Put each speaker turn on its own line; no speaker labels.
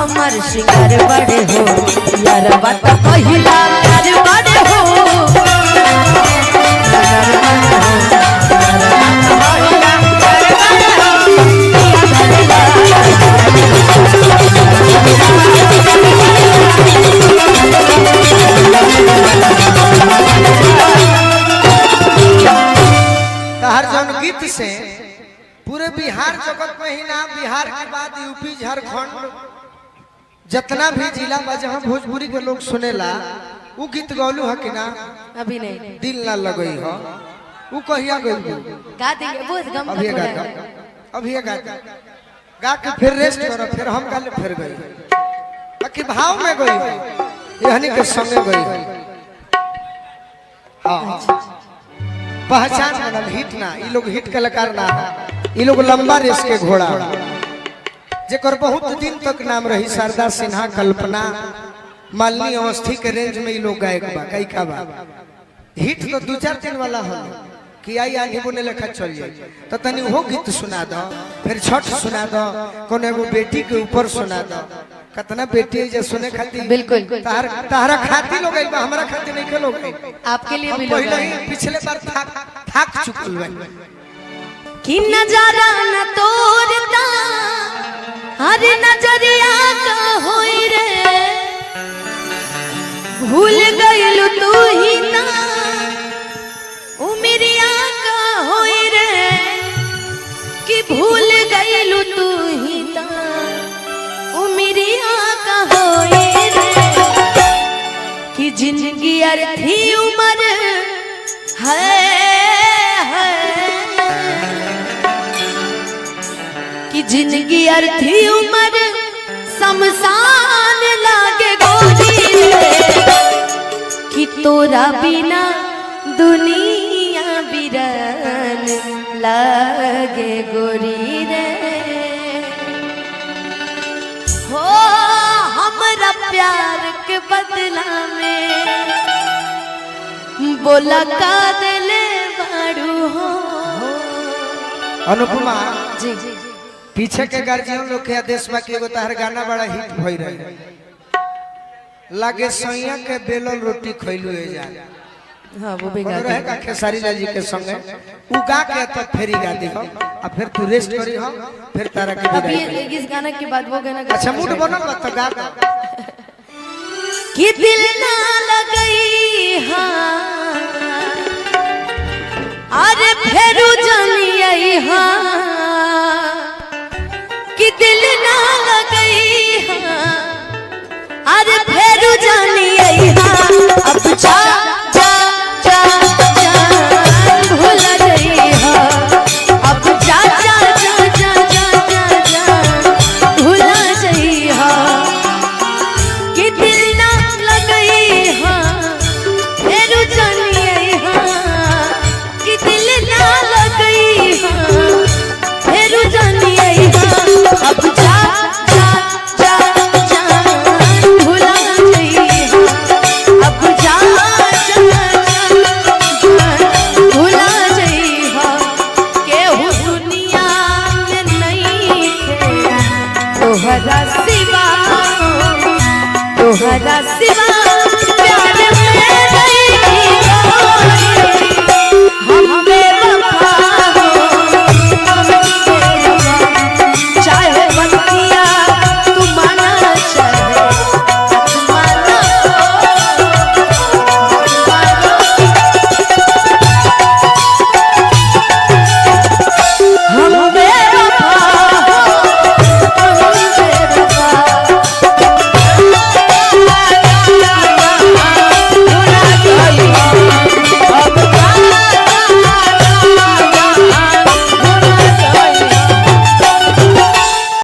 हमार शिकार बड़े हो यार बात पहिला प्यार बड़े हो
हर जन गीत से पूरे बिहार जगत में ही ना बिहार के बाद यूपी झारखंड जितना भी जिला बा जहाँ भोजपुरी के लोग सुनेला वो गीत गौलू है कि ना
अभी नहीं
दिल ना लगई हो वो कहिया गई
गा देंगे वो गम
अभी गा के फिर रेस्ट करो फिर हम गाले फिर गई बाकी भाव में गई यहनी के संगे गई हाँ पहचान बनल हिट ना ये लोग हिट कलाकार ना ये लोग लंबा रेस के घोड़ा जेकर बहुत दिन तक नाम रही शारदा सिन्हा कल्पना मालिनी अवस्थी के रेंज में ये लोग गायक बा कई का बा हिट तो 2-4 दिन वाला हो कि आई आनी बोले लेखा चल जाए तो तनी वो गीत सुना दो फिर छठ सुना दो कौन एगो बेटी के ऊपर सुना दो कितना बेटी जो सुने खाती
बिल्कुल
तारा खाती लोग हमारा खाती नहीं खेलो
आपके लिए भी
पहले ही पिछले बार थाक चुकल बा
कि नजारा न तोरता हर नजरिया का होई रे भूल गइलू तू ही ना उमरिया का होई रे कि भूल गइलू तू ही ना उमरिया का होई रे कि जिंदगी अर्थी उम्र है कि जिंदगी अर्थी उम्र शमशान लागे गोरी रे कि तोरा बिना दुनिया बिरान लागे गोरी रे हो हमरा प्यार के बदला में बोला का दिले बाड़ू हो
अनुपमा
जी
पीछे के गार्जियन लोग के आदेश बा कि एगो तहर गाना बड़ा हिट भई रहे लागे सैया के बेलन रोटी खइलू ए जा
हां वो भी गा
रहे का खेसारी लाल जी के संगे उगा के तो फेरी गा दी हो अब फिर तू रेस्ट करी हो फिर तारा के
अभी इस गाना के बाद वो गाना
अच्छा मूड बनल बा तो गा
कि दिल ना लगई हां अरे फेरू जानी आई हां कि दिल ना लगई हां अरे फेरू जानी आई हां अब जा जा जा जा भूल गई हां अब जा जा जा जा जा जा भूल गई हां कि दिल ना लगई हां फेरू जानी आई हां कि दिल ना लगई हां फेरू जानी आई हां अब जा जा जा जा भूला गई हां अब जा जा जा भूला गई हां केहू दुनिया में नहीं थे तोहरा सिवा